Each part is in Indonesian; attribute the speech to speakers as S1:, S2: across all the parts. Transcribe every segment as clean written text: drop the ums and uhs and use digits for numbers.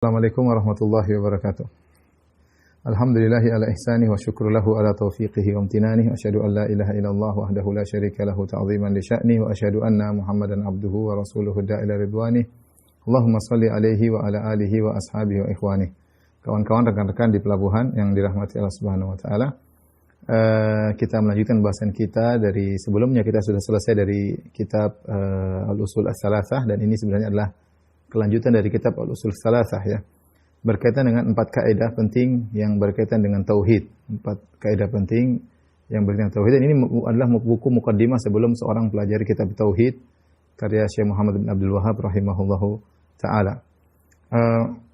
S1: Assalamualaikum warahmatullahi wabarakatuh. Alhamdulillahi ala ihsani wa syukru lahu ala taufiqihi wa amtinani wa asyhadu an la ilaha illallah wahdahu la syarika lahu ta'ziman li sya'ni wa asyhadu anna Muhammadan abduhu wa rasuluhu da'ila ridwani. Allahumma salli alaihi wa ala alihi wa ashabihi wa ikhwani. Kawan-kawan, rekan-rekan di pelabuhan yang dirahmati Allah Subhanahu wa taala. Kita melanjutkan bahasan kita dari sebelumnya. Kita sudah selesai dari kitab Al-Usul As-Salasah, dan ini sebenarnya adalah kelanjutan dari kitab Al-Usul Salasah, ya. Berkaitan dengan 4 kaidah penting yang berkaitan dengan tauhid. 4 kaidah penting yang berkaitan dengan tauhid. Dan ini adalah buku mukaddimah sebelum seorang pelajari kitab tauhid karya Syekh Muhammad bin Abdul Wahhab rahimahullahu taala.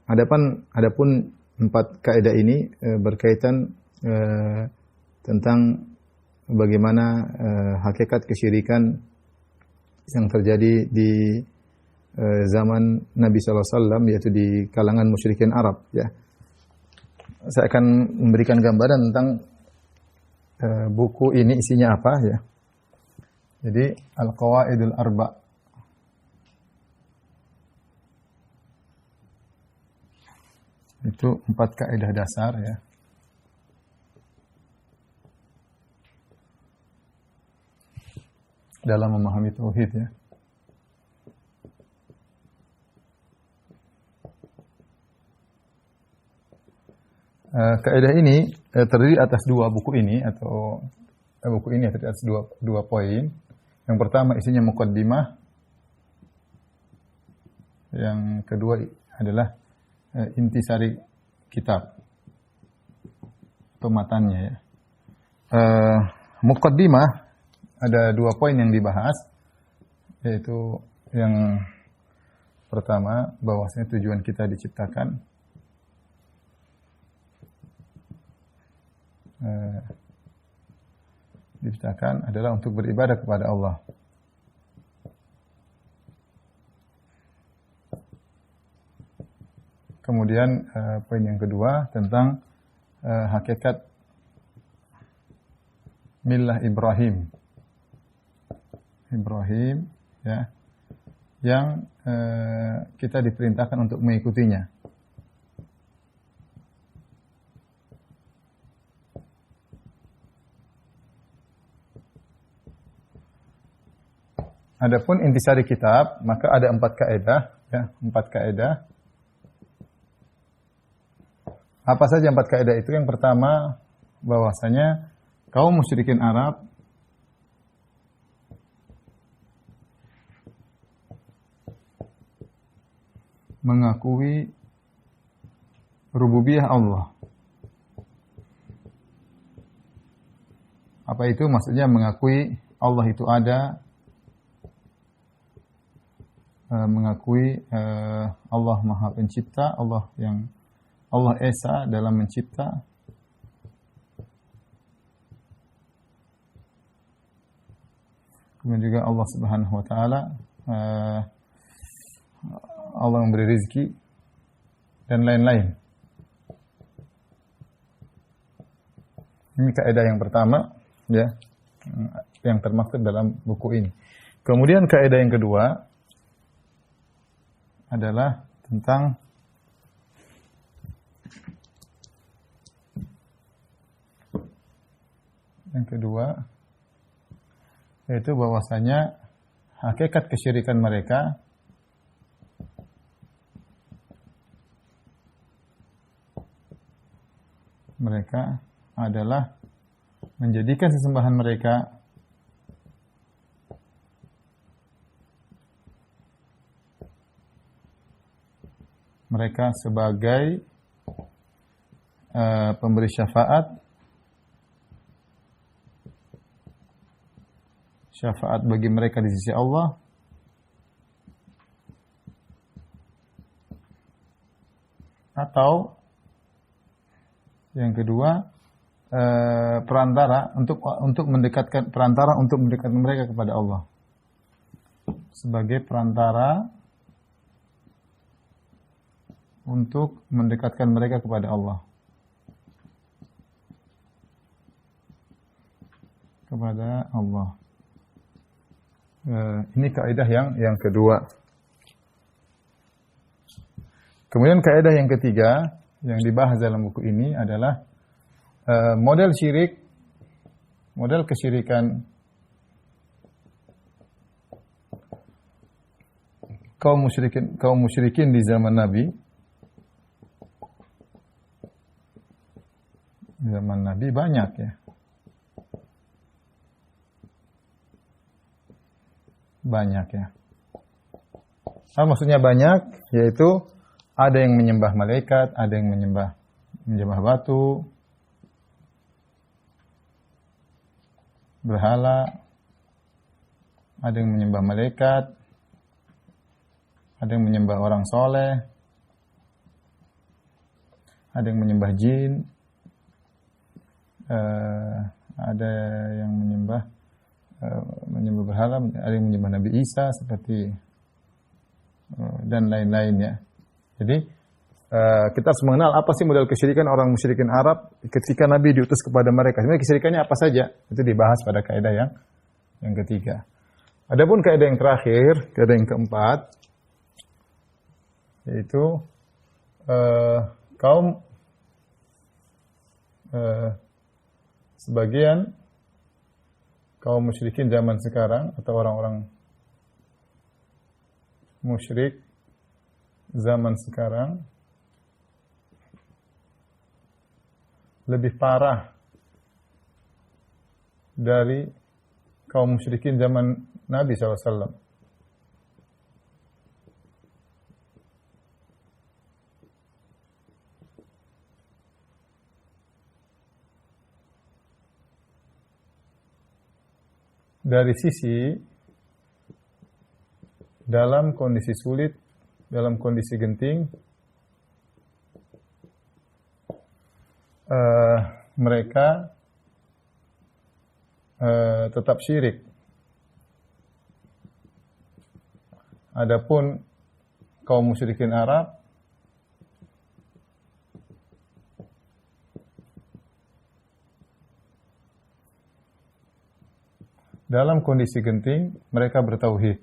S1: Adapun 4 kaidah ini berkaitan tentang bagaimana hakikat kesyirikan yang terjadi di zaman Nabi SAW, yaitu di kalangan musyrikin Arab, ya. Saya akan memberikan gambaran tentang buku ini isinya apa, ya. Jadi Al-Qawaidul Arba'. Itu 4 kaidah dasar, ya. Dalam memahami tauhid, ya. Kaidah ini terdiri atas 2 buku ini, atau buku ini terdiri atas dua poin. Yang pertama isinya muqaddimah. Yang kedua adalah intisari kitab atau matannya, ya. Muqaddimah ada 2 poin yang dibahas, yaitu yang pertama bahwasanya tujuan kita diciptakan adalah untuk beribadah kepada Allah. Kemudian poin yang kedua tentang hakikat millah Ibrahim, ya, yang kita diperintahkan untuk mengikutinya. Adapun intisari kitab, maka ada 4 kaidah, ya, 4 kaidah. Apa saja 4 kaidah itu? Yang pertama, bahwasanya kaum musyrikin Arab mengakui rububiyah Allah. Apa itu? Maksudnya mengakui Allah itu ada, mengakui Allah Maha Pencipta, Allah Esa dalam mencipta. Kemudian juga Allah Subhanahu wa taala Allah memberi rezeki dan lain-lain. Ini kaidah yang pertama, ya, yang termaktub dalam buku ini. Kemudian kaidah yang kedua adalah tentang yaitu bahwasanya hakikat kesyirikan mereka adalah menjadikan sesembahan mereka sebagai pemberi syafaat bagi mereka di sisi Allah, atau yang kedua perantara untuk mendekatkan mereka kepada Allah, sebagai perantara untuk mendekatkan mereka kepada Allah. Ini kaidah yang kedua. Kemudian kaidah yang ketiga yang dibahas dalam buku ini adalah model syirik, model kesyirikan kaum musyrikin di zaman Nabi. Zaman Nabi banyak ya. Banyak ya. Maksudnya banyak, yaitu ada yang menyembah malaikat, ada yang menyembah batu, berhala, ada yang menyembah malaikat, ada yang menyembah orang soleh, ada yang menyembah jin, ada yang menyembah berhala, ada yang menyembah Nabi Isa seperti dan lain-lainnya. Jadi kita harus mengenal apa sih model kesyirikan orang musyrikin Arab ketika Nabi diutus kepada mereka. Sebenarnya kesyirikannya apa saja? Itu dibahas pada kaidah yang ketiga. Adapun kaidah yang terakhir, kaidah yang keempat, yaitu sebagian kaum musyrikin zaman sekarang atau orang-orang musyrik zaman sekarang lebih parah dari kaum musyrikin zaman Nabi SAW. Dari sisi dalam kondisi sulit, dalam kondisi genting, mereka tetap syirik. Adapun kaum musyrikin Arab dalam kondisi genting mereka bertauhid.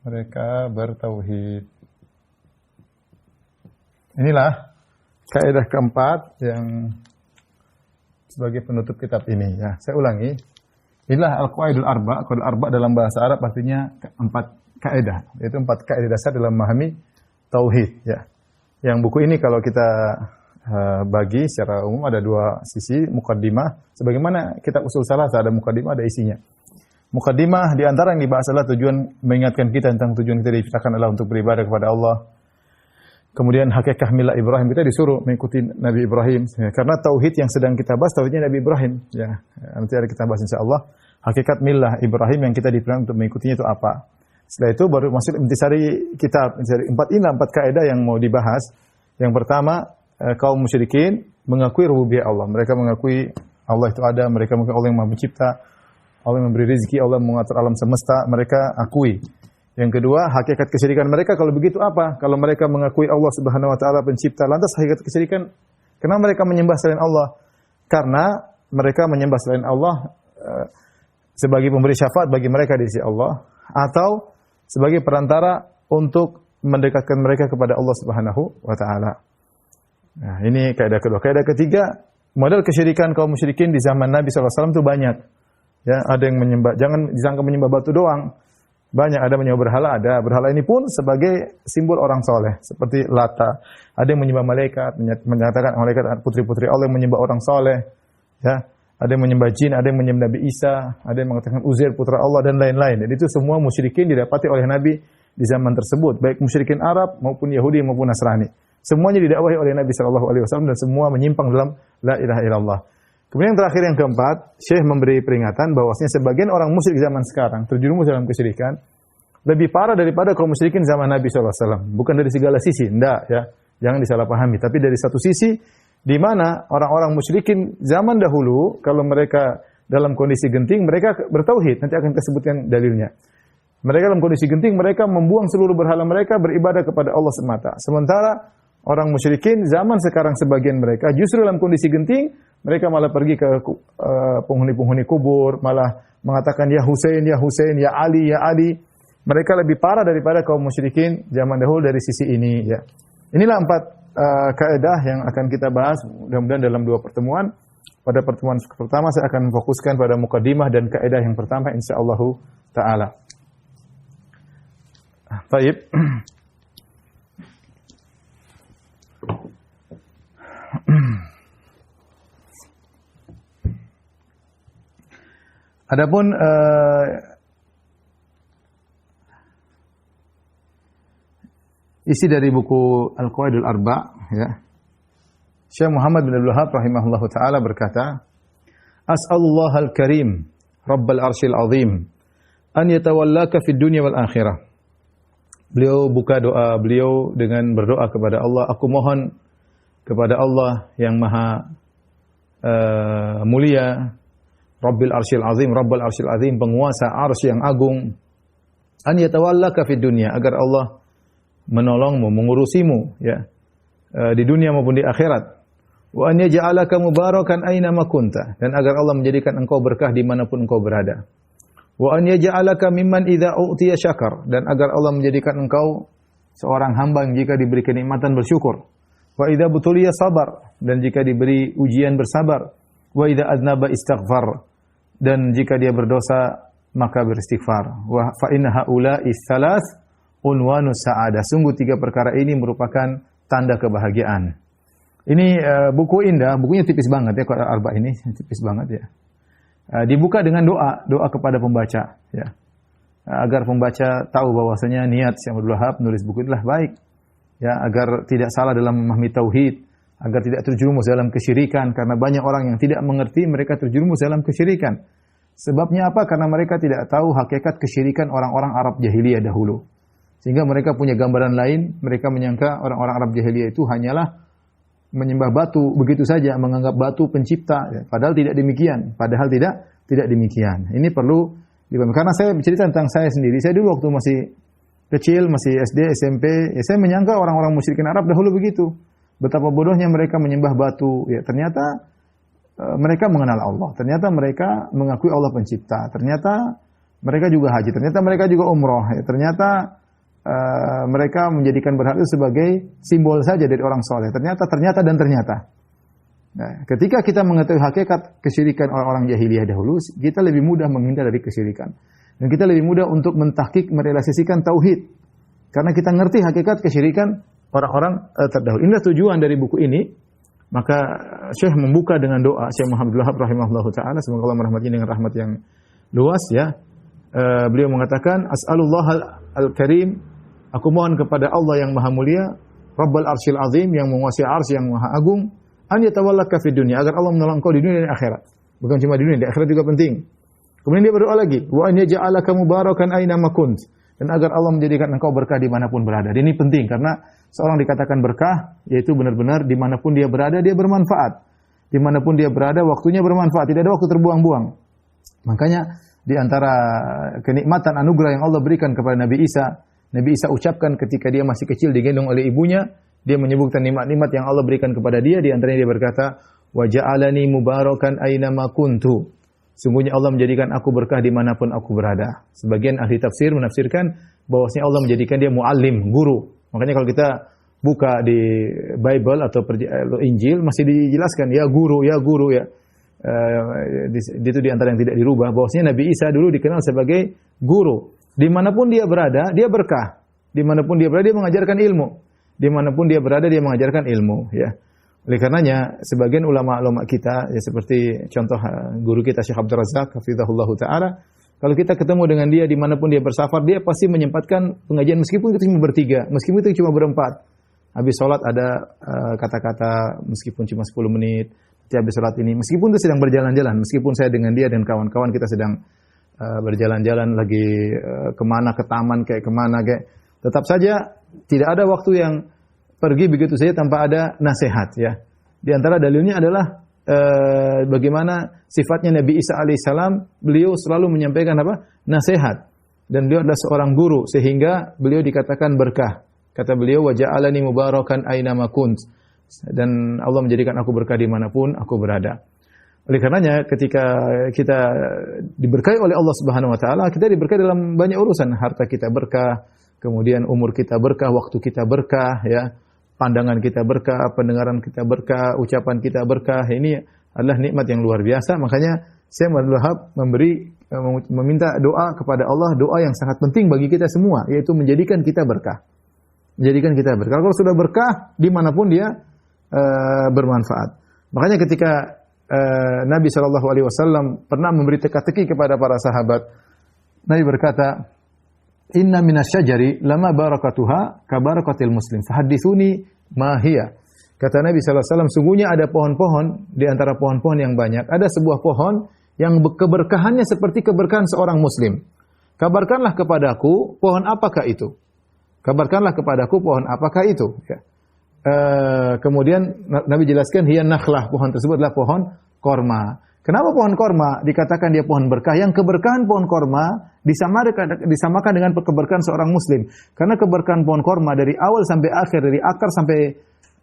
S1: Mereka bertauhid. Inilah kaidah keempat yang sebagai penutup kitab ini ya. Saya ulangi. Inilah al-qawaidul arba. Qawaidul arba dalam bahasa Arab artinya empat kaidah. Yaitu empat kaidah dasar dalam memahami tauhid ya. Yang buku ini kalau kita bagi secara umum ada dua sisi, muqaddimah. Sebagaimana kitab usul salasah ada muqaddimah, ada isinya. Muqaddimah di antara yang dibahas adalah tujuan mengingatkan kita tentang tujuan kita diciptakan adalah untuk beribadah kepada Allah. Kemudian hakikat milah Ibrahim, kita disuruh mengikuti Nabi Ibrahim. Ya, karena tauhid yang sedang kita bahas tauhidnya Nabi Ibrahim. Ya, nanti ada kita bahas insyaallah. Hakikat milah Ibrahim yang kita diperintahkan untuk mengikutinya itu apa? Setelah itu baru masuk intisari kitab. Empat kaidah yang mau dibahas. Yang pertama, kaum musyrikin mengakui rububiyah Allah. Mereka mengakui Allah itu ada, mereka mengakui Allah yang Maha Pencipta. Allah yang memberi rezeki, Allah mengatur alam semesta, mereka akui. Yang kedua, hakikat kesyirikan mereka kalau begitu apa? Kalau mereka mengakui Allah Subhanahu wa taala pencipta, lantas hakikat kesyirikan kenapa mereka menyembah selain Allah? Karena mereka menyembah selain Allah sebagai pemberi syafaat bagi mereka di sisi Allah atau sebagai perantara untuk mendekatkan mereka kepada Allah Subhanahu wa taala. Nah, ini kaidah kedua. Kaidah ketiga, model kesyirikan kaum musyrikin di zaman Nabi SAW itu banyak. Ya, ada yang menyembah, jangan disangka menyembah batu doang. Banyak, ada menyembah berhala, ada. Berhala ini pun sebagai simbol orang soleh, seperti Lata. Ada yang menyembah malaikat, menyatakan malaikat putri-putri Allah yang menyembah orang soleh. Ya, ada yang menyembah jin, ada yang menyembah Nabi Isa, ada yang mengatakan Uzair putra Allah dan lain-lain. Dan itu semua musyrikin didapati oleh Nabi di zaman tersebut, baik musyrikin Arab maupun Yahudi maupun Nasrani. Semuanya didakwahi oleh Nabi SAW dan semua menyimpang dalam la ilaha illallah. Kemudian yang terakhir yang keempat, Syekh memberi peringatan bahwasanya sebagian orang musyrik zaman sekarang terjerumus dalam kesyirikan lebih parah daripada kaum musyrikin zaman Nabi SAW. Bukan dari segala sisi, enggak ya, jangan disalahpahami. Tapi dari satu sisi, di mana orang-orang musyrikin zaman dahulu, kalau mereka dalam kondisi genting, mereka bertauhid. Nanti akan kita sebutkan dalilnya. Mereka dalam kondisi genting, mereka membuang seluruh berhala mereka, beribadah kepada Allah semata. Sementara orang musyrikin zaman sekarang sebagian mereka justru dalam kondisi genting, mereka malah pergi ke penghuni-penghuni kubur, malah mengatakan ya Husain, ya Husain, ya Ali, ya Ali. Mereka lebih parah daripada kaum musyrikin zaman dahulu dari sisi ini, ya. Inilah 4 kaidah yang akan kita bahas mudah-mudahan dalam 2 pertemuan. Pada pertemuan pertama saya akan fokuskan pada mukadimah dan kaidah yang pertama insyaallah taala. Baik. Adapun isi dari buku Al-Qawaidul Arba', ya. Syekh Muhammad bin Abdul Wahhab rahimahullahu taala berkata, "As'alullah al-Karim, Rabbal Arsyil Azim, an yatawallaka fid dunya wal akhirah." Beliau buka doa beliau dengan berdoa kepada Allah, aku mohon kepada Allah yang maha mulia, Rabbil Arsyil Azim, Rabbal Arsyil Azim, penguasa arsy yang agung, an yatawallaka fid dunya, agar Allah menolongmu, mengurusimu, ya, di dunia maupun di akhirat. Wa an yaj'alaka mubarakan aina ma kunta, dan agar Allah menjadikan engkau berkah dimanapun engkau berada. Wa an yaj'alaka mimman idza u'tiya syakar, dan agar Allah menjadikan engkau seorang hamba yang jika diberi kenikmatan bersyukur. Wa idza butuliya sabar, dan jika diberi ujian bersabar. Wa idza adnaba istighfar, dan jika dia berdosa maka beristighfar. Wa fa inna haula'i tsalath unwanus sa'adah. Sungguh 3 perkara ini merupakan tanda kebahagiaan. Ini buku indah, bukunya tipis banget ya, Qawaidul Arba' ini tipis banget ya. Dibuka dengan doa kepada pembaca, ya. Agar pembaca tahu bahwasanya niat Syekh Abdul Wahhab menulis buku itulah baik, ya, agar tidak salah dalam memahami tauhid, agar tidak terjerumus dalam kesyirikan, karena banyak orang yang tidak mengerti mereka terjerumus dalam kesyirikan. Sebabnya apa? Karena mereka tidak tahu hakikat kesyirikan orang-orang Arab jahiliyah dahulu. Sehingga mereka punya gambaran lain, mereka menyangka orang-orang Arab jahiliyah itu hanyalah menyembah batu begitu saja, menganggap batu pencipta, ya. Padahal tidak demikian. Padahal tidak demikian. Ini perlu dipahami. Karena saya bercerita tentang saya sendiri. Saya dulu waktu masih kecil, masih SD, SMP, ya saya menyangka orang-orang musyrikin Arab dahulu begitu. Betapa bodohnya mereka menyembah batu. Ya, ternyata mereka mengenal Allah. Ternyata mereka mengakui Allah pencipta. Ternyata mereka juga haji. Ternyata mereka juga umroh. Ya, ternyata mereka menjadikan berhala itu sebagai simbol saja dari orang soleh. Ternyata. Nah, ketika kita mengetahui hakikat kesyirikan orang-orang jahiliyah dahulu, kita lebih mudah menghindar dari kesyirikan. Dan kita lebih mudah untuk mentahqiq, merealisasikan tauhid. Karena kita ngerti hakikat kesyirikan orang-orang terdahulu. Inilah tujuan dari buku ini. Maka Syekh membuka dengan doa, Syekh Muhammad bin Abdul Wahhab rahimahullahu taala, semoga Allah merahmatinya dengan rahmat yang luas, ya. Beliau mengatakan, as'alullah al-Karim, aku mohon kepada Allah yang Maha Mulia, Rabbal Arsyil Azim, yang menguasai arsy yang Maha Agung, an yatawallaka fid dunya, agar Allah menolong engkau di dunia dan akhirat. Bukan cuma di dunia, di akhirat juga penting. Kemudian dia berdoa lagi, wa an yaj'alaka mubarakan aina ma kunt, dan agar Allah menjadikan engkau berkah dimanapun berada. Ini penting karena seorang dikatakan berkah, yaitu benar-benar dimanapun dia berada dia bermanfaat. Dimanapun dia berada waktunya bermanfaat, tidak ada waktu terbuang-buang. Makanya di antara kenikmatan anugerah yang Allah berikan kepada Nabi Isa ucapkan ketika dia masih kecil digendong oleh ibunya, dia menyebutkan nikmat-nikmat yang Allah berikan kepada dia, di antaranya dia berkata, wa ja'alani mubarakan aina ma kuntu. Sungguhnya Allah menjadikan aku berkah dimanapun aku berada. Sebagian ahli tafsir menafsirkan bahwasanya Allah menjadikan dia muallim, guru. Makanya kalau kita buka di Bible atau Injil masih dijelaskan ya guru ya. Itu di antara yang tidak dirubah, bahwasanya Nabi Isa dulu dikenal sebagai guru. Dimanapun dia berada, dia berkah. Dimanapun dia berada, dia mengajarkan ilmu. Dimanapun dia berada, dia mengajarkan ilmu. Ya. Oleh karenanya, sebagian ulama-ulama kita, ya seperti contoh guru kita Syekh Abdul Razak, hafizahullah ta'ala, kalau kita ketemu dengan dia, dimanapun dia bersafar, dia pasti menyempatkan pengajian, meskipun itu cuma bertiga, meskipun itu cuma berempat. Habis sholat ada kata-kata, meskipun cuma 10 menit, habis sholat ini, meskipun itu sedang berjalan-jalan, meskipun saya dengan dia dan kawan-kawan kita sedang berjalan-jalan lagi kemana, ke taman kayak kemana kayak, tetap saja tidak ada waktu yang pergi begitu saja tanpa ada nasihat, ya. Di antara dalilnya adalah bagaimana sifatnya Nabi Isa alaihissalam, beliau selalu menyampaikan apa? Nasihat. Dan beliau adalah seorang guru sehingga beliau dikatakan berkah. Kata beliau, wa ja'alani mubarakan aina ma kunt. Dan Allah menjadikan aku berkah dimanapun aku berada. Oleh karenanya ketika kita diberkahi oleh Allah Subhanahu wa taala, kita diberkahi dalam banyak urusan. Harta kita berkah, kemudian umur kita berkah, waktu kita berkah, ya. Pandangan kita berkah, pendengaran kita berkah, ucapan kita berkah. Ini adalah nikmat yang luar biasa. Makanya saya meminta doa kepada Allah, doa yang sangat penting bagi kita semua, yaitu menjadikan kita berkah. Menjadikan kita berkah. Kalau sudah berkah, dimanapun dia bermanfaat. Makanya ketika Nabi Shallallahu Alaihi Wasallam pernah memberi teka-teki kepada para sahabat, Nabi berkata, Inna minasyajari lama barakatuha kabarakatil muslim. Fahadithuni ma hiya. Kata Nabi sallallahu alaihi wasallam, sungguhnya ada pohon-pohon di antara pohon-pohon yang banyak, ada sebuah pohon yang keberkahannya seperti keberkahan seorang muslim. Kabarkanlah kepadaku pohon apakah itu? Kabarkanlah kepadaku pohon apakah itu? Ya. Kemudian Nabi jelaskan hiya nakhlah, pohon tersebut adalah pohon korma. Kenapa pohon korma dikatakan dia pohon berkah? Yang keberkahan pohon korma disamakan dengan keberkahan seorang muslim. Karena keberkahan pohon korma dari awal sampai akhir, dari akar sampai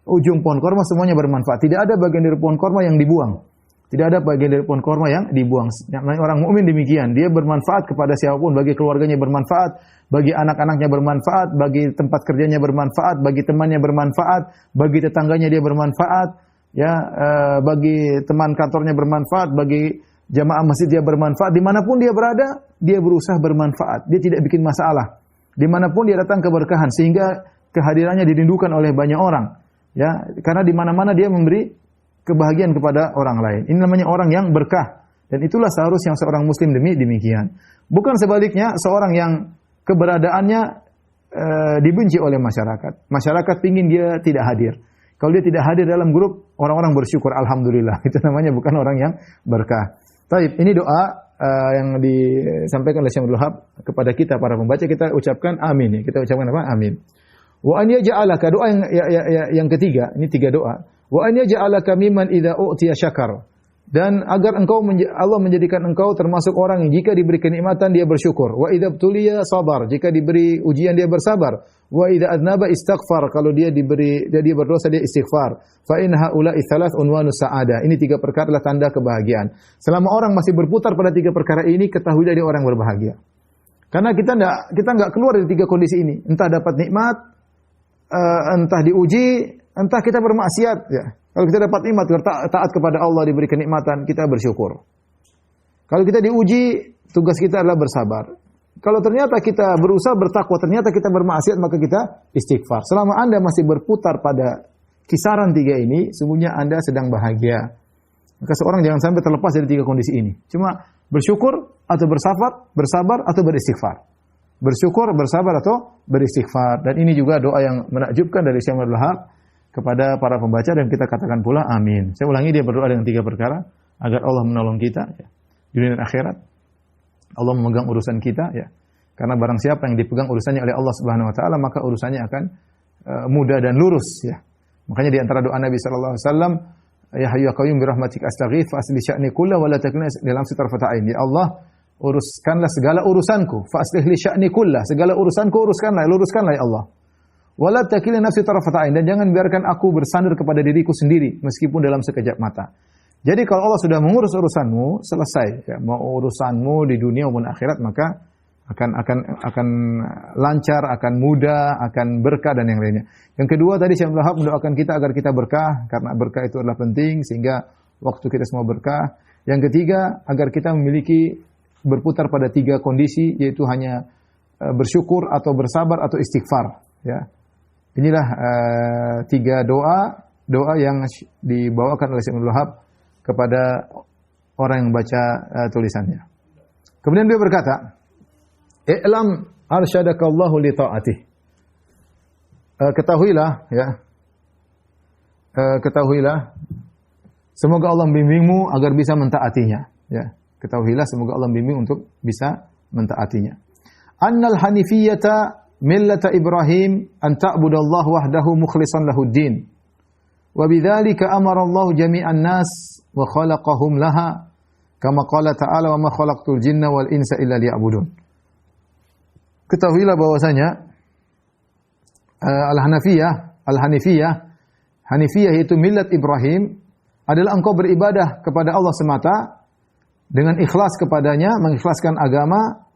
S1: ujung pohon korma semuanya bermanfaat. Tidak ada bagian dari pohon korma yang dibuang. Tidak ada bagian dari pohon korma yang dibuang. Orang mukmin demikian, dia bermanfaat kepada siapapun, bagi keluarganya bermanfaat, bagi anak-anaknya bermanfaat, bagi tempat kerjanya bermanfaat, bagi temannya bermanfaat, bagi tetangganya dia bermanfaat, ya, bagi teman kantornya bermanfaat, bagi jamaah masjid dia bermanfaat. Dimanapun dia berada, dia berusaha bermanfaat. Dia tidak bikin masalah. Dimanapun dia datang keberkahan, sehingga kehadirannya dirindukan oleh banyak orang. Ya, karena di mana-mana dia memberi kebahagiaan kepada orang lain. Ini namanya orang yang berkah. Dan itulah seharusnya seorang muslim demikian. Bukan sebaliknya, seorang yang keberadaannya dibenci oleh masyarakat. Masyarakat ingin dia tidak hadir. Kalau dia tidak hadir dalam grup, orang-orang bersyukur, alhamdulillah. Itu namanya bukan orang yang berkah. Taib, ini doa yang disampaikan oleh Syekh Abdul Wahab kepada kita para pembaca, kita ucapkan amin. Ya. Kita ucapkan apa? Amin. Wa an yaj'alaka, doa yang ketiga, ini 3 doa. Wa an yaj'alaka mimman idza u'tiya syakar. Dan agar Allah menjadikan engkau termasuk orang yang jika diberi kenikmatan dia bersyukur. Wa idza btuliya sabar, jika diberi ujian dia bersabar. Wa idza adnaba istaghfar, kalau dia berdosa dia istighfar. Fa in haula'i thalath unwanus sa'adah. Ini 3 perkara adalah tanda kebahagiaan. Selama orang masih berputar pada 3 perkara ini, ketahuilah dia orang berbahagia. Karena kita enggak keluar dari 3 kondisi ini. Entah dapat nikmat, entah diuji, entah kita bermaksiat, ya. Kalau kita dapat nikmat, taat kepada Allah, diberi kenikmatan, kita bersyukur. Kalau kita diuji, tugas kita adalah bersabar. Kalau ternyata kita berusaha bertakwa, ternyata kita bermaksiat, maka kita istighfar. Selama Anda masih berputar pada kisaran 3 ini, sungguhnya Anda sedang bahagia. Maka seorang jangan sampai terlepas dari 3 kondisi ini. Cuma bersyukur atau bersabar atau beristighfar. Bersyukur, bersabar atau beristighfar. Dan ini juga doa yang menakjubkan dari Syekh Abdul Wahab kepada para pembaca, dan kita katakan pula amin. Saya ulangi, dia berdoa dengan 3 perkara agar Allah menolong kita, ya, dunia dan akhirat. Allah memegang urusan kita, ya. Karena barang siapa yang dipegang urusannya oleh Allah Subhanahu wa taala, maka urusannya akan mudah dan lurus, ya. Makanya di antara doa Nabi sallallahu alaihi wasallam, ya hayyu ya qayyum bi rahmatika astaghits fa asli sya'ni kullahu wa la takilni dalam sitarfata ain. Ya Allah, uruskanlah segala urusanku, fa aslih li sya'ni kullahu, segala urusanku luruskanlah ya Allah. Wala takilni nafsi tarfata ain, dan jangan biarkan aku bersandar kepada diriku sendiri meskipun dalam sekejap mata. Jadi kalau Allah sudah mengurus urusanmu, selesai, ya. Mau urusanmu di dunia maupun akhirat, maka akan lancar, akan mudah, akan berkah dan yang lainnya. Yang kedua tadi Syekh Abdul Wahab mendoakan kita agar kita berkah, karena berkah itu adalah penting sehingga waktu kita semua berkah. Yang ketiga, agar kita memiliki berputar pada 3 kondisi, yaitu hanya bersyukur atau bersabar atau istighfar, ya. Inilah 3 doa yang dibawakan oleh Syekh Abdul Wahab kepada orang yang baca tulisannya. Kemudian beliau berkata, "I'lam arsyadakallahu li ta'atih." Ketahuilah, ya. Ketahuilah, semoga Allah membimbingmu agar bisa mentaatinya, ya. Ketahuilah, semoga Allah membimbing untuk bisa mentaatinya. Annal hanifiyata millata Ibrahim an ta'budallaha wahdahu mukhlishan lahud-din. Wa bidzalika amara Allah jami'an nas wa khalaqahum laha kama qala ta'ala wa ma khalaqtul jinna wal insa illa liya'budun. Ketahuilah bahwasanya Hanifiyah itu millat Ibrahim, adalah engkau beribadah kepada Allah semata dengan ikhlas kepadanya, mengikhlaskan agama,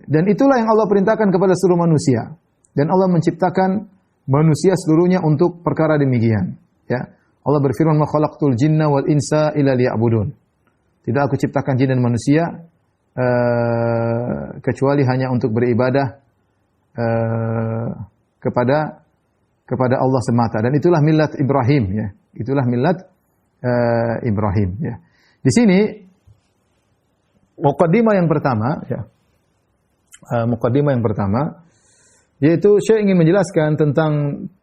S1: dan itulah yang Allah perintahkan kepada seluruh manusia. Dan Allah menciptakan manusia seluruhnya untuk perkara demikian. Ya, Allah berfirman, "Ma khalaqtul jinna wal insa illa liya'budun." Tidak aku ciptakan jin dan manusia kecuali hanya untuk beribadah kepada Allah semata. Dan itulah millat Ibrahim, ya. Itulah millat Ibrahim, ya. Di sini muqaddimah yang pertama, ya. Muqaddimah yang pertama yaitu saya ingin menjelaskan tentang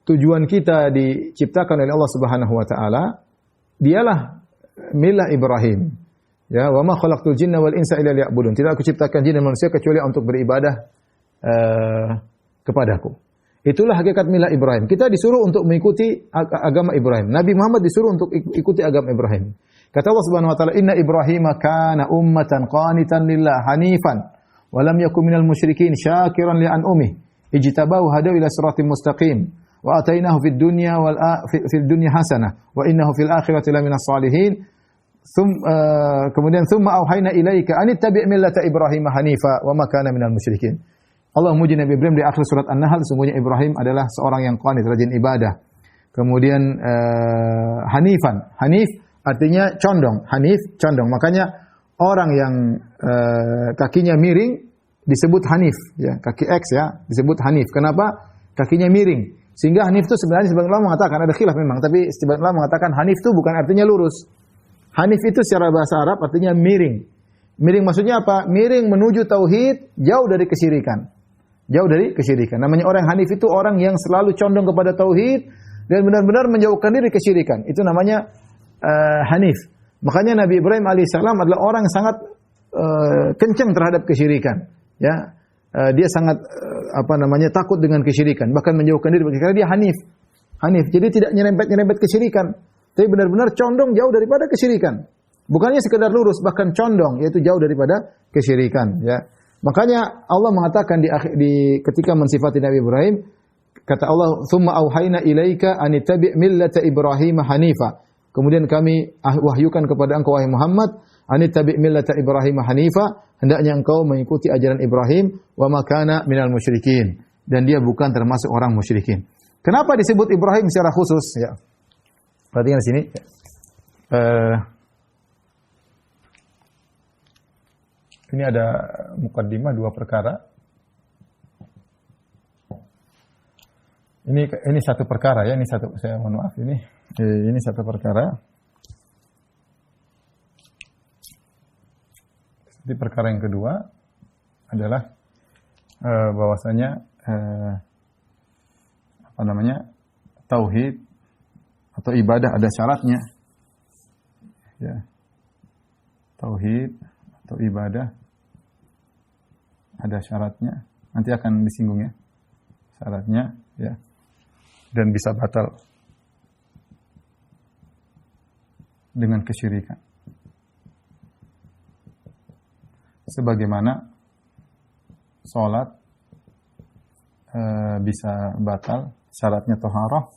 S1: tujuan kita diciptakan oleh Allah Subhanahu wa taala. Dialah millah Ibrahim. Ya, wa ma khalaqtul jinna wal insa illa liya'budun. Tidak aku ciptakan jin dan manusia kecuali untuk beribadah kepadaku. Itulah hakikat millah Ibrahim. Kita disuruh untuk mengikuti agama Ibrahim. Nabi Muhammad disuruh untuk ikuti agama Ibrahim. Kata Allah Subhanahu wa taala, "Inna Ibrahima kana ummatan qanitan lillah hanifan wa lam yakun minal musyrikin syakiran li an'umih. Ijtabahu hadaw ila siratim mustaqim wa atainahu fid dunya fil dunya hasanah wa innahu fil akhirati laminas salihin." Kemudian thumma auhayna ilaika an ittabi' millata Ibrahim hanifa wa ma kana minal musyrikin. Allah memuji Nabi Ibrahim di akhir surat An-Nahl, sesungguhnya Ibrahim adalah seorang yang qanit, rajin ibadah. Kemudian hanifan, hanif artinya condong, hanif condong. Makanya orang yang kakinya miring disebut hanif, ya, kaki X ya, disebut hanif. Kenapa? Kakinya miring. Sehingga hanif itu sebenarnya sebagian ulama mengatakan, ada khilaf memang, tapi sebagian ulama mengatakan hanif itu bukan artinya lurus. Hanif itu secara bahasa Arab artinya miring. Miring maksudnya apa? Miring menuju tauhid, jauh dari kesyirikan. Jauh dari kesyirikan. Namanya orang hanif itu orang yang selalu condong kepada tauhid dan benar-benar menjauhkan diri kesyirikan. Itu namanya hanif. Makanya Nabi Ibrahim alaihissalam adalah orang yang sangat kencang terhadap kesyirikan. Ya, dia sangat takut dengan kesyirikan, bahkan menjauhkan diri karena dia hanif. Hanif. Jadi tidak nyerempet kesyirikan, tapi benar-benar condong jauh daripada kesyirikan. Bukannya sekedar lurus, bahkan condong, yaitu jauh daripada kesyirikan, ya. Makanya Allah mengatakan ketika mensifati Nabi Ibrahim, kata Allah, "Tsumma auhayna ilaika an ittabi' millata Ibrahim hanifa." Kemudian kami wahyukan kepada engkau wahai Muhammad, an ittabi' millata Ibrahim hanifa, hendaknya engkau mengikuti ajaran Ibrahim, wa ma kana minal musyrikin, dan dia bukan termasuk orang musyrikin. Kenapa disebut Ibrahim secara khusus, ya? Perhatikan di sini. Ini ada mukaddimah dua perkara. Ini satu perkara ya, ini satu, saya mohon maaf ini satu perkara. Jadi perkara yang kedua adalah bahwasanya tauhid atau ibadah ada syaratnya. Ya. Tauhid atau ibadah ada syaratnya, nanti akan disinggung ya syaratnya, ya, dan bisa batal dengan kesyirikan. Sebagaimana sholat bisa batal, syaratnya toharah,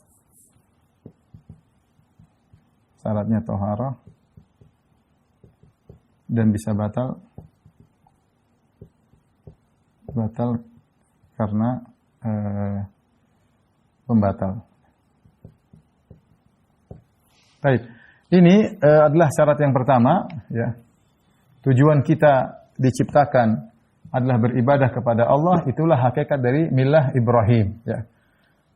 S1: dan bisa batal karena pembatal. Baik, ini adalah syarat yang pertama, ya. Tujuan kita diciptakan adalah beribadah kepada Allah, itulah hakikat dari millah Ibrahim, ya.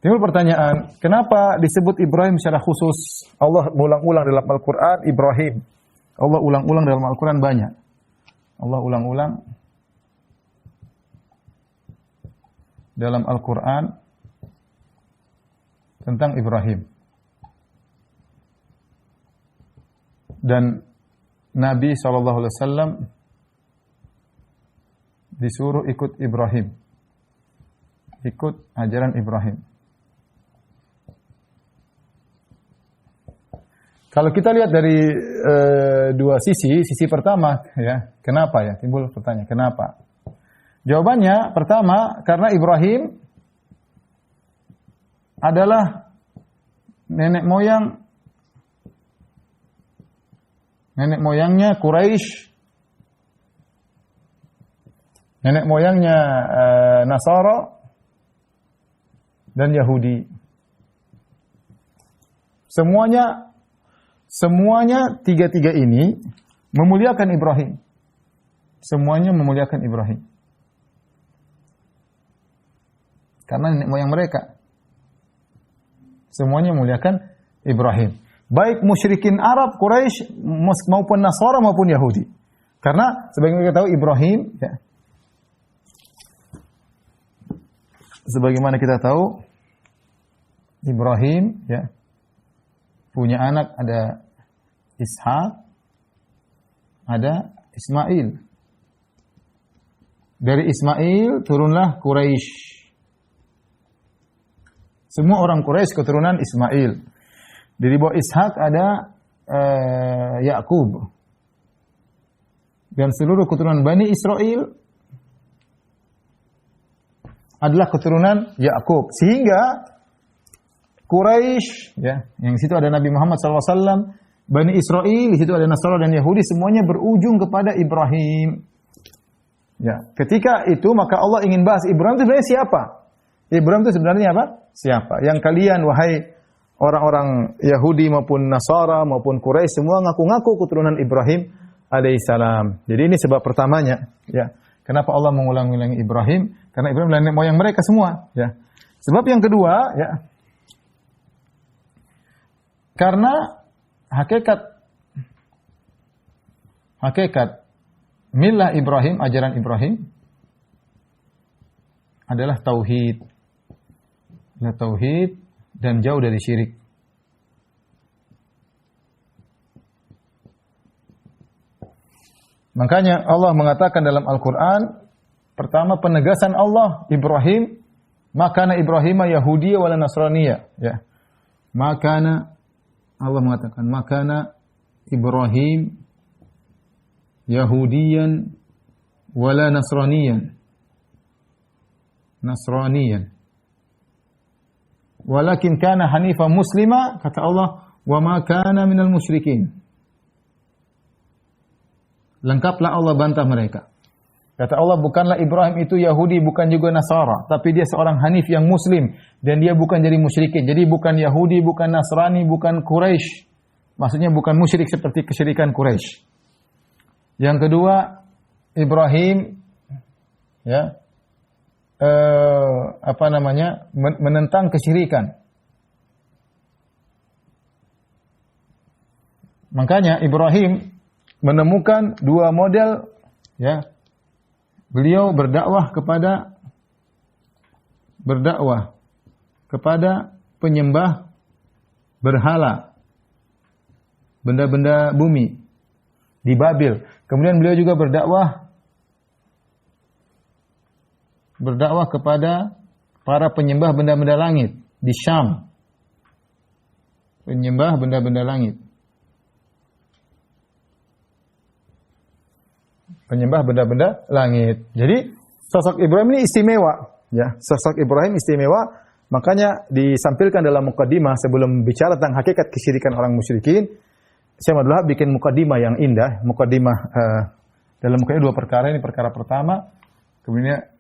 S1: Timbul pertanyaan, kenapa disebut Ibrahim secara khusus? Allah ulang-ulang dalam Al-Qur'an Ibrahim. Allah ulang-ulang dalam Al-Qur'an banyak. Allah ulang-ulang dalam Al-Qur'an tentang Ibrahim. Dan Nabi SAW disuruh ikut Ibrahim. Ikut ajaran Ibrahim. Kalau kita lihat dari dua sisi pertama, ya, kenapa ya? Timbul pertanyaan, kenapa? Jawabannya pertama, karena Ibrahim adalah nenek moyang Nenek moyangnya Quraisy. Nenek moyangnya Nasara dan Yahudi. Semuanya tiga-tiga ini memuliakan Ibrahim. Semuanya memuliakan Ibrahim. Karena nenek moyang mereka. Semuanya memuliakan Ibrahim. Baik musyrikin Arab, Quraisy maupun Nasara maupun Yahudi. Karena sebagaimana kita tahu Ibrahim, ya, sebagaimana kita tahu Ibrahim, ya, punya anak, ada Ishak, ada Ismail. Dari Ismail turunlah Quraisy. Semua orang Quraisy keturunan Ismail. Dari bawah Ishak ada Yakub. Dan seluruh keturunan Bani Israel adalah keturunan Yakub. Sehingga Quraisy, ya, yang di situ ada Nabi Muhammad SAW, Bani Israel, di situ ada Nasara dan Yahudi, semuanya berujung kepada Ibrahim. Ya, ketika itu maka Allah ingin bahas Ibrahim itu sebenarnya siapa? Ibrahim itu sebenarnya apa? Siapa? Yang kalian wahai orang-orang Yahudi maupun Nasara maupun Quraisy semua ngaku-ngaku keturunan Ibrahim alaihissalam. Jadi ini sebab pertamanya, ya. Kenapa Allah mengulang-ulangi Ibrahim? Karena Ibrahim adalah nenek moyang mereka semua, ya. Sebab yang kedua, ya. Karena hakikat milah Ibrahim, ajaran Ibrahim adalah tauhid. Adalah tauhid dan jauh dari syirik. Makanya Allah mengatakan dalam Al-Quran, pertama penegasan Allah, Ibrahim, makana Ibrahim Yahudiyya wala Nasraniyya. Ya. Makana, Allah mengatakan, makana Ibrahim Yahudiyan wala Nasraniyan. Nasraniyan. Walakin kana hanifan muslima, kata Allah, wa ma kana minal musyrikin. Lengkaplah Allah bantah mereka. Kata Allah, bukanlah Ibrahim itu Yahudi, bukan juga Nasara, tapi dia seorang hanif yang muslim dan dia bukan jadi musyrikin. Jadi bukan Yahudi, bukan Nasrani, bukan Quraisy. Maksudnya bukan musyrik seperti kesyirikan Quraisy. Yang kedua, Ibrahim, ya, menentang kesyirikan. Makanya Ibrahim menemukan dua model, ya. Beliau berdakwah kepada penyembah berhala, benda-benda bumi di Babil. Kemudian beliau juga berdakwah kepada para penyembah benda-benda langit di Syam. Penyembah benda-benda langit. Penyembah benda-benda langit. Jadi sosok Ibrahim ini istimewa, ya. Sosok Ibrahim istimewa, makanya disampilkan dalam mukaddimah sebelum bicara tentang hakikat kesyirikan orang musyrikin. Syekh Abdul Wahab bikin mukaddimah yang indah, mukaddimah dalam mukaddimah dua perkara, ini perkara pertama, kemudian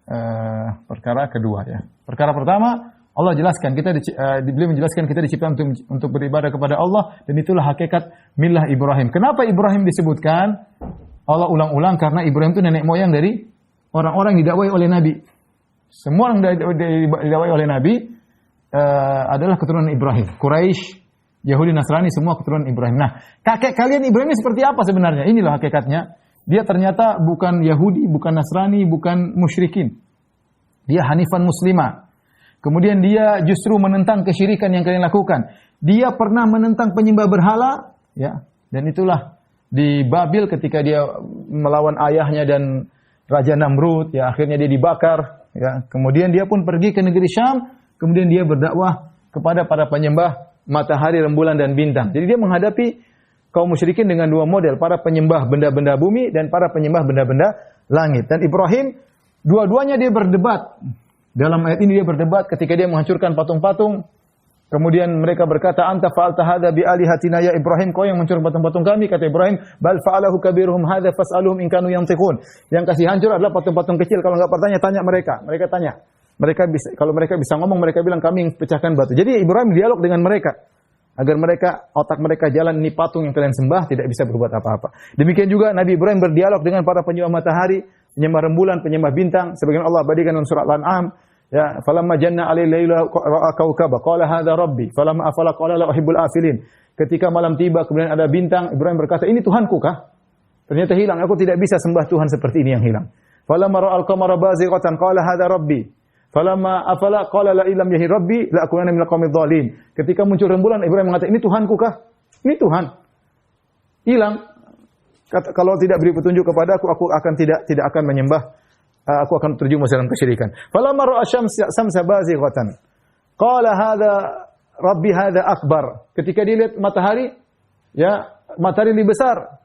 S1: perkara kedua, ya. Perkara pertama, Allah jelaskan beliau menjelaskan kita diciptakan untuk beribadah kepada Allah, dan itulah hakikat milah Ibrahim. Kenapa Ibrahim disebutkan? Allah ulang-ulang karena Ibrahim itu nenek moyang dari orang-orang yang didakwai oleh Nabi. Semua orang didakwai oleh Nabi adalah keturunan Ibrahim. Quraisy, Yahudi, Nasrani, semua keturunan Ibrahim. Nah, kakek kalian Ibrahim ini seperti apa sebenarnya? Inilah hakikatnya. Dia ternyata bukan Yahudi, bukan Nasrani, bukan musyrikin. Dia hanifan muslimah. Kemudian dia justru menentang kesyirikan yang kalian lakukan. Dia pernah menentang penyembah berhala, ya. Dan itulah di Babil ketika dia melawan ayahnya dan Raja Namrud, ya, akhirnya dia dibakar, ya. Kemudian dia pun pergi ke negeri Syam, kemudian dia berdakwah kepada para penyembah matahari, rembulan dan bintang. Jadi dia menghadapi kaum musyrikin dengan dua model, para penyembah benda-benda bumi dan para penyembah benda-benda langit. Dan Ibrahim dua-duanya dia berdebat. Dalam ayat ini dia berdebat ketika dia menghancurkan patung-patung, Kemudian mereka berkata, "Anta fa'alta hadza bi alihatina ya Ibrahim." Kau yang mencuri patung-patung kami, kata Ibrahim. "Bal fa'alahu kabiruhum hadza fas'aluhum in kanu yantiqun." Yang kasih hancur adalah patung-patung kecil. Kalau enggak bertanya, tanya mereka. Mereka tanya. Mereka bisa, kalau mereka bisa ngomong, mereka bilang kami yang pecahkan batu. Jadi Ibrahim dialog dengan mereka agar mereka, otak mereka jalan, ini patung yang kalian sembah tidak bisa berbuat apa-apa. Demikian juga Nabi Ibrahim berdialog dengan para penyembah matahari, penyembah rembulan, penyembah bintang. Sebagian Allah abadikan dalam surat Al-An'am. Ya, falamma janna 'alai laila ra'a kaukaba qala hadza rabbi falamma afala qala la uhibbul afilin. Ketika malam tiba kemudian ada bintang, Ibrahim berkata, "Ini Tuhanku kah?" Ternyata hilang, aku tidak bisa sembah Tuhan seperti ini yang hilang. Falamma ra'al qamara bazighatan qala hadza rabbi. Falamma afala qala la illam yahi rabbi la akunanna minal qaumidh dhalin. Ketika muncul rembulan, Ibrahim mengatakan, "Ini Tuhanku kah?" Ini Tuhan. Hilang. Kalau tidak beri petunjuk kepadaku, aku akan tidak akan menyembah, aku akan terjumus dalam kesyirikan. Falamma ra'a syamsa bazighatan qala hadza rabbi hadza akbar. Ketika dia lihat matahari, ya, matahari lebih besar.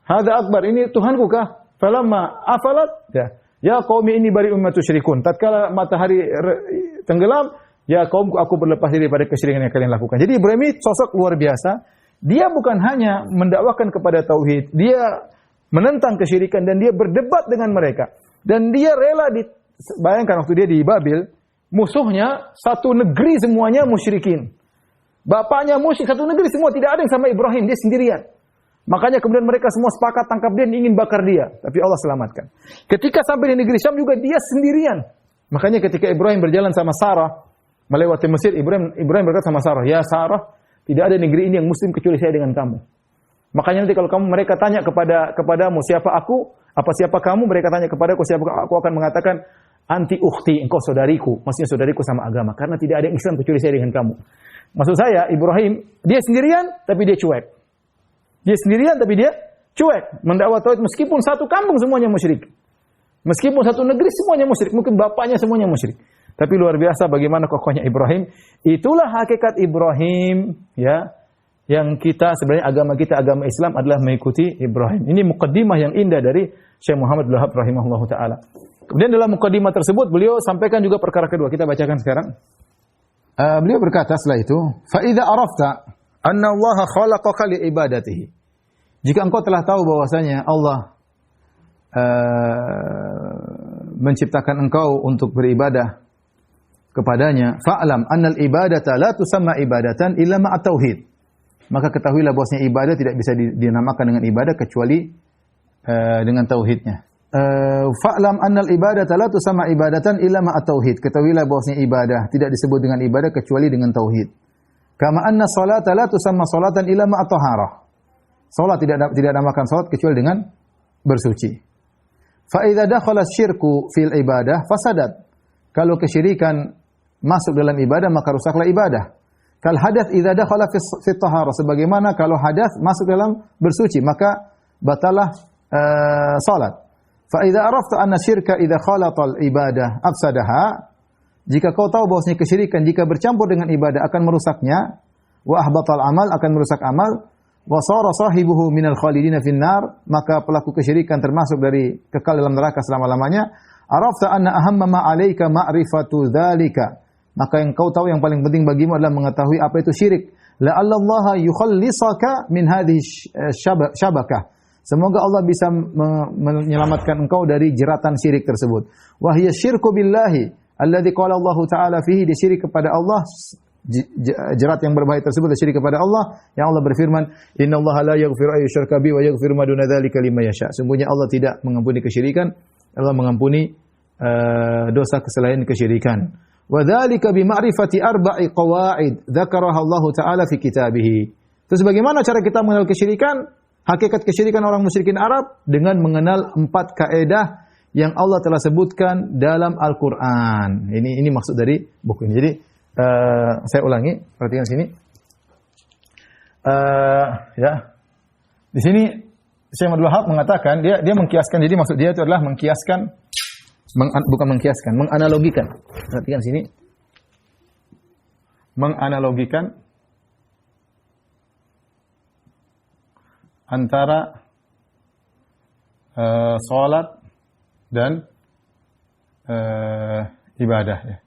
S1: Hadza akbar, ini Tuhanku kah? Falamma afalat, ya qaumi inni bari'um mimma tusyrikun. Tatkala matahari tenggelam, ya kaumku, aku berlepas diri dari kesyirikan yang kalian lakukan. Jadi Ibrahim ini sosok luar biasa. Dia bukan hanya mendakwakan kepada tauhid, dia menentang kesyirikan dan dia berdebat dengan mereka. Dan dia rela bayangkan waktu dia di Babil, musuhnya satu negeri semuanya musyrikin. Bapaknya musyrik, satu negeri semua, tidak ada yang sama Ibrahim, dia sendirian. Makanya kemudian mereka semua sepakat tangkap dia dan ingin bakar dia. Tapi Allah selamatkan. Ketika sampai di negeri Syam juga dia sendirian. Makanya ketika Ibrahim berjalan sama Sarah, melewati Mesir, Ibrahim berkata sama Sarah, "Ya Sarah, tidak ada negeri ini yang muslim kecuali saya dengan kamu. Makanya nanti kalau mereka tanya kepadamu siapa aku, siapa kamu, mereka tanya kepadaku siapa aku, akan mengatakan anti ukhti, engkau saudariku." Maksudnya saudariku sama agama, karena tidak ada yang Islam kecuali saya dengan kamu. Maksud saya Ibrahim dia sendirian tapi dia cuek. Dia sendirian tapi dia cuek mendakwah tauhid meskipun satu kampung semuanya musyrik. Meskipun satu negeri semuanya musyrik, mungkin bapaknya semuanya musyrik. Tapi luar biasa bagaimana kokohnya Ibrahim. Itulah hakikat Ibrahim, ya. Yang kita sebenarnya agama kita, agama Islam adalah mengikuti Ibrahim. Ini muqaddimah yang indah dari Syekh Muhammad Abdul Wahhab rahimahullahu taala. Kemudian dalam muqaddimah tersebut beliau sampaikan juga perkara kedua. Kita bacakan sekarang. Beliau berkata setelah itu, "Fa idza arafta anna Allah khalaqaka li ibadatihi." Jika engkau telah tahu bahwasanya Allah menciptakan engkau untuk beribadah kepadanya, fa'lam annal ibadata la tusamma ibadatan illa ma'a tauhid. Maka ketahuilah bahwasanya ibadah tidak bisa dinamakan dengan ibadah kecuali dengan tauhidnya. Fa'lam annal ibadata la tusamma ibadatan illa ma'a tauhid. Ketahuilah bahwasanya ibadah tidak disebut dengan ibadah kecuali dengan tauhid. Kama anna salata la tusamma salatan illa ma'a taharah. Salat tidak dinamakan salat kecuali dengan bersuci. Fa idza dakhala syirku fil ibadah fasadat. Kalau kesyirikan masuk dalam ibadah maka rusaklah ibadah. Kal hadath idza dakhala fi taharah, sebagaimana kalau hadath masuk dalam bersuci maka batalah salat. Fa idza arafta anna syirka idza khalatal ibadah afsadaha, jika kau tahu bahwasanya kesyirikan jika bercampur dengan ibadah akan merusaknya, wa ahbatal amal, akan merusak amal, wa sara sahibuhu minal khalidina finnar, maka pelaku kesyirikan termasuk dari kekal dalam neraka selama-lamanya. Arafta anna ahamma ma 'alaika ma'rifatu dzalika, maka yang kau tahu yang paling penting bagimu adalah mengetahui apa itu syirik. La'allallaha yukhallisaka min hadhihi syabakah, semoga Allah bisa menyelamatkan engkau dari jeratan syirik tersebut. Wa hiya syirku billahi alladzi qala Allah taala fihi, disyirik kepada Allah, jerat yang berbahaya tersebut syirik kepada Allah yang Allah berfirman, "Innallaha la yaghfiru ay yushraka bihi wa yaghfiru ma duna dzalika liman yasha." Sungguhnya Allah tidak mengampuni kesyirikan, Allah mengampuni dosa selain kesyirikan. Wa dzalika bi ma'rifati arba'i qawaid dzakaraha Allah taala fi kitabih. Terus bagaimana cara kita mengenal kesyirikan? Hakikat kesyirikan orang musyrikin Arab dengan mengenal 4 kaidah yang Allah telah sebutkan dalam Al-Qur'an. Ini maksud dari buku ini. Jadi saya ulangi, perhatikan sini. Ya. Di sini Syekh Abdul Wahhab mengatakan dia mengkiaskan, jadi maksud dia itu adalah mengkiaskan, bukan mengkiaskan, menganalogikan. Perhatikan sini. Menganalogikan antara salat dan ibadah, ya.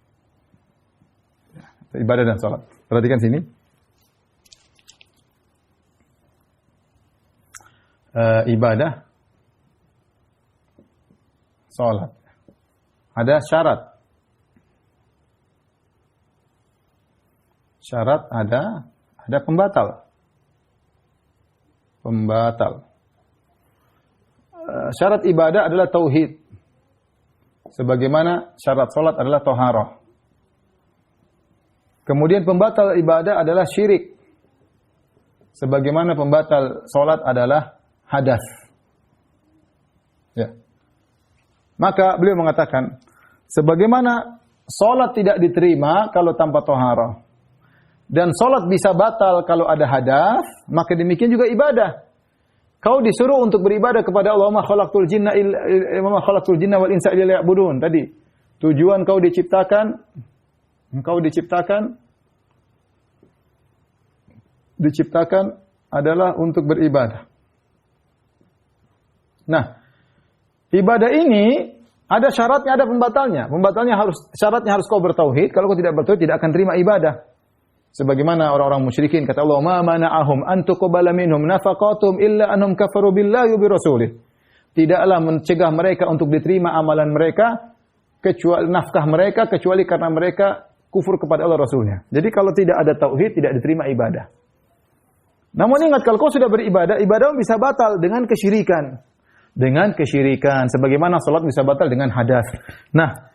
S1: Ibadah dan salat. Perhatikan sini. Ibadah, salat. Ada syarat. Syarat ada pembatal. Syarat ibadah adalah tauhid. Sebagaimana syarat salat adalah taharah. Kemudian pembatal ibadah adalah syirik. Sebagaimana pembatal salat adalah hadas. Ya. Maka beliau mengatakan, sebagaimana salat tidak diterima kalau tanpa taharah, dan salat bisa batal kalau ada hadas, maka demikian juga ibadah. Kau disuruh untuk beribadah kepada Allah, ma khalaqtul jinna wal insa illa liya'budun. Tadi tujuan kau diciptakan adalah untuk beribadah. Nah, ibadah ini ada syaratnya, ada pembatalnya. Syaratnya harus kau bertauhid. Kalau kau tidak bertauhid, tidak akan terima ibadah. Sebagaimana orang-orang musyrikin, kata Allah, ma mana'ahum an tuqbala minhum nafaqatum illa annahum kafaru billahi wa bi rasulih. Tidaklah mencegah mereka untuk diterima amalan mereka, kecuali nafkah mereka, kecuali karena mereka kufur kepada Allah Rasulnya. Jadi kalau tidak ada tauhid, tidak diterima ibadah. Namun ingat, kalau kau sudah beribadah, ibadahmu bisa batal dengan kesyirikan. Sebagaimana salat bisa batal dengan hadas. Nah,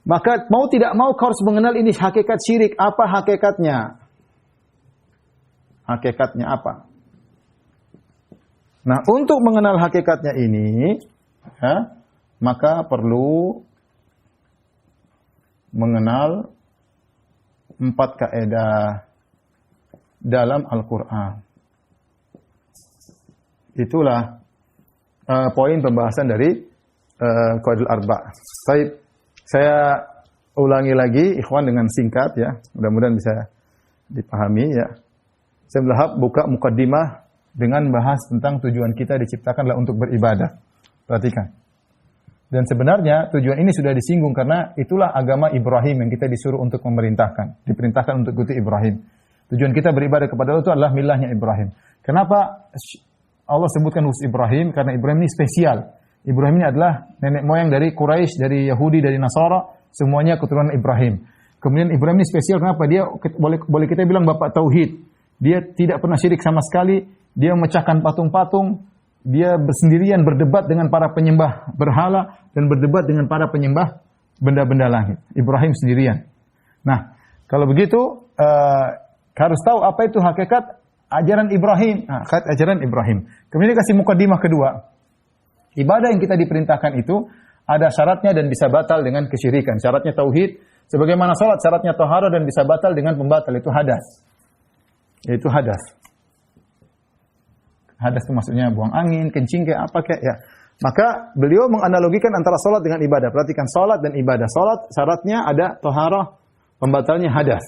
S1: maka mau tidak mau kau harus mengenal ini hakikat syirik. Apa hakikatnya? Hakikatnya apa? Nah, untuk mengenal hakikatnya ini, ya, maka perlu mengenal 4 kaidah dalam Al-Quran. Itulah poin pembahasan dari Qawaidul Arba'. Saya ulangi lagi, ikhwan, dengan singkat ya. Mudah-mudahan bisa dipahami ya. Saya berharap buka mukaddimah dengan bahas tentang tujuan kita diciptakanlah untuk beribadah. Perhatikan. Dan sebenarnya tujuan ini sudah disinggung karena itulah agama Ibrahim yang kita disuruh untuk memerintahkan. Diperintahkan untuk ikuti Ibrahim. Tujuan kita beribadah kepada Allah itu adalah milahnya Ibrahim. Kenapa Allah sebutkan khusus Ibrahim? Karena Ibrahim ini spesial. Ibrahim ini adalah nenek moyang dari Quraisy, dari Yahudi, dari Nasara, semuanya keturunan Ibrahim. Kemudian Ibrahim ini spesial kenapa? Dia boleh kita bilang bapak tauhid. Dia tidak pernah syirik sama sekali, dia memecahkan patung-patung, dia bersendirian berdebat dengan para penyembah berhala dan berdebat dengan para penyembah benda-benda langit. Ibrahim sendirian. Nah, kalau begitu harus tahu apa itu hakikat ajaran Ibrahim. Nah, ajaran Ibrahim. Kemudian kasih mukadimah kedua. Ibadah yang kita diperintahkan itu ada syaratnya dan bisa batal dengan kesyirikan. Syaratnya tauhid, sebagaimana salat syaratnya taharah dan bisa batal dengan pembatal, itu hadas. Yaitu hadas. Hadas itu maksudnya buang angin, kencing kayak apa kayak ya. Maka beliau menganalogikan antara salat dengan ibadah. Perhatikan, salat dan ibadah. Salat syaratnya ada taharah, pembatalnya hadas.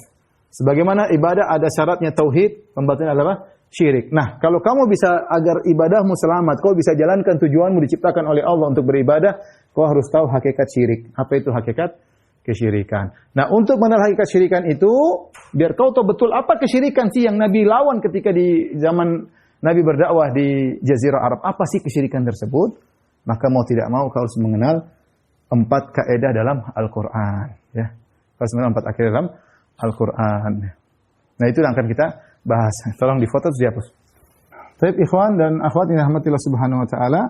S1: Sebagaimana ibadah ada syaratnya tauhid, pembatalnya adalah syirik. Nah, kalau kamu bisa agar ibadahmu selamat, kau bisa jalankan tujuanmu diciptakan oleh Allah untuk beribadah, kau harus tahu hakikat syirik. Apa itu hakikat kesyirikan? Nah, untuk mengenal hakikat syirikan itu, biar kau tahu betul apa kesyirikan sih yang Nabi lawan ketika di zaman Nabi berdakwah di Jazirah Arab. Apa sih kesyirikan tersebut? Maka mau tidak mau kau harus mengenal 4 kaidah dalam Al-Quran. Ya, harus mengenal 4 kaidah dalam Al-Quran. Nah, itu yang akan kita bahas. Tolong difoto terus dihapus. Baik, ikhwan dan akhwat yang dirahmatillah subhanahu wa ta'ala.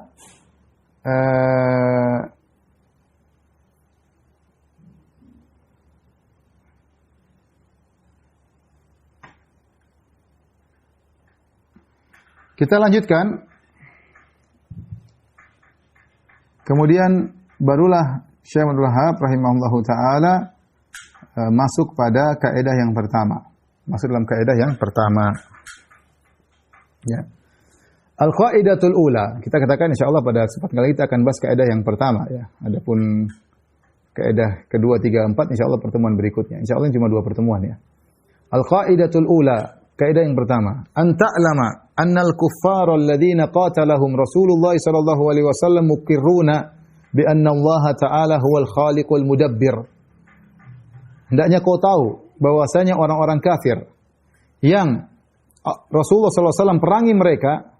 S1: Kita lanjutkan. Kemudian barulah Syekh Abdul Wahab rahimahullahu ta'ala masuk pada kaidah yang pertama. Masuk dalam kaidah yang pertama. Ya. Al-qaidatul ula. Kita katakan insyaallah pada kesempatan kali kita akan bahas kaidah yang pertama ya. Adapun kaidah kedua, tiga, empat insyaallah pertemuan berikutnya. Insyaallah cuma 2 pertemuan ya. Al-qaidatul ula, kaidah yang pertama, an ta'lama annal kuffara alladziina qatalahum Rasulullah sallallahu alaihi wasallam muqirruna bi anna Allah ta'ala huwal khaliqul mudabbir. Hendaknya kau tahu bahwasanya orang-orang kafir yang Rasulullah SAW perangi mereka,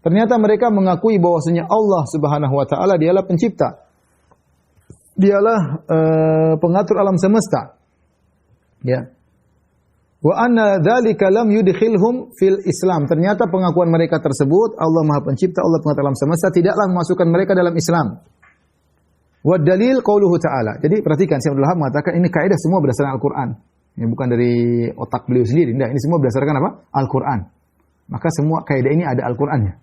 S1: ternyata mereka mengakui bahwasanya Allah Subhanahu wa taala dialah pencipta. Dialah pengatur alam semesta. Ya. Wa anna dzalika lam yudkhilhum fil Islam. Ternyata pengakuan mereka tersebut, Allah Maha Pencipta, Allah pengatur alam semesta, tidaklah memasukkan mereka dalam Islam. Wa dalil qauluhu ta'ala. Jadi perhatikan, Syekh Abdul Wahab mengatakan ini kaidah semua berdasarkan Al-Qur'an. Ini bukan dari otak beliau sendiri. Tidak, ini semua berdasarkan apa? Al-Qur'an. Maka semua kaidah ini ada Al-Qur'annya.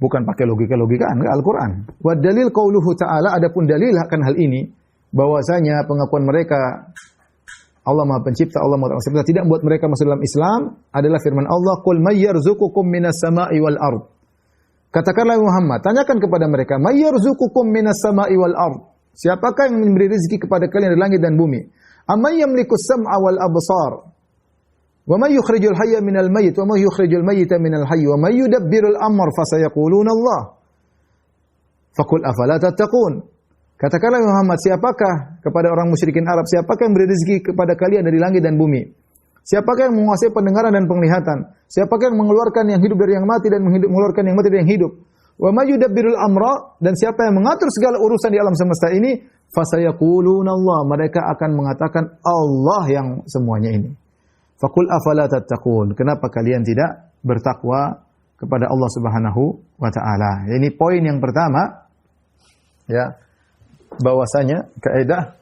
S1: Bukan pakai logika-logikaan, enggak, Al-Qur'an. Wa dalil qauluhu ta'ala, adapun dalil akan hal ini bahwasanya pengakuan mereka Allah Maha Pencipta, Allah Maha Pencipta tidak membuat mereka masuk dalam Islam adalah firman Allah, "Qul may yarzuqukum minas sama'i wal ard." Katakanlah Muhammad, tanyakan kepada mereka, "May yarzuqukum minas sama'i wal ard?" Siapakah yang memberi rezeki kepada kalian dari langit dan bumi? "Amman yamlikus sam'a wal absar? Wa may yukhrijul hayya minal mayyit wa may yukhrijul mayyita minal hayy wa may yudabbirul amr fasayaquluna Allah." Faqul afala tattaqun? Katakanlah Muhammad, siapakah kepada orang musyrikin Arab, siapakah yang beri rezeki kepada kalian dari langit dan bumi? Siapakah yang menguasai pendengaran dan penglihatan? Siapakah yang mengeluarkan yang hidup dari yang mati dan mengeluarkan yang mati dari yang hidup? Wa may yudabbirul amra, dan siapa yang mengatur segala urusan di alam semesta ini? Fasayaquluna Allah, mereka akan mengatakan Allah yang semuanya ini. Faqul afala tattaqun? Kenapa kalian tidak bertakwa kepada Allah Subhanahu wa taala? Ini poin yang pertama, ya. Bahwasanya kaidah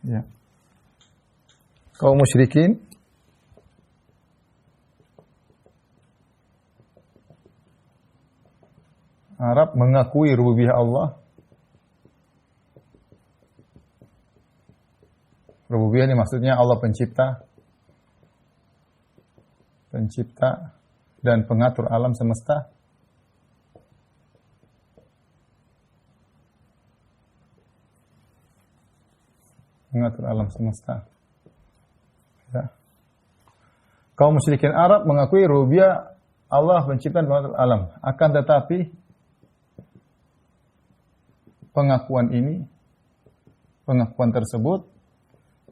S1: ya. Kaum musyrikin Arab mengakui rububiyah Allah. Rububiyah ini maksudnya Allah pencipta dan pengatur alam semesta. Mengatur alam semesta. Ya. Kaum musyrikin Arab mengakui rububiyah Allah pencipta dan pengatur alam. Akan tetapi pengakuan tersebut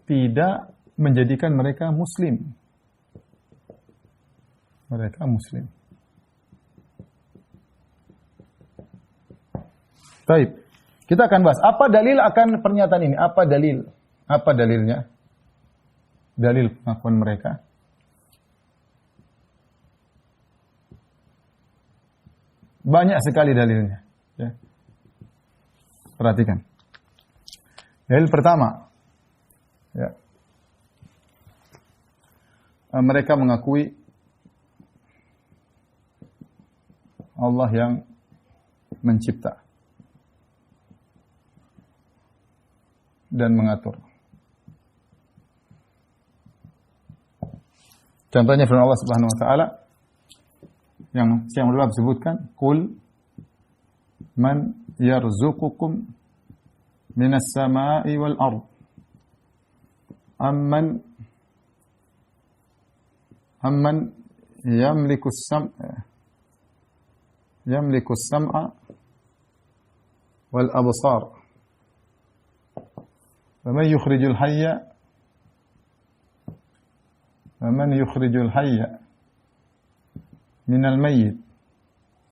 S1: tidak menjadikan mereka muslim. Mereka muslim. Baik. Kita akan bahas apa dalil akan pernyataan ini? Apa dalil? Apa dalilnya? Dalil pengakuan mereka. Banyak sekali dalilnya. Ya. Perhatikan. Dalil pertama. Ya. Mereka mengakui Allah yang mencipta dan mengatur. Contohnya firman Allah Subhanahu wa taala yang Syekh Abdul Wahab sebutkan, "Qul man yarzuqukum minas sama'i wal ard? Amman yamliku as-sam'a wal absar? Wa man yukhrijul hayya ومن يخرج الحي من الميت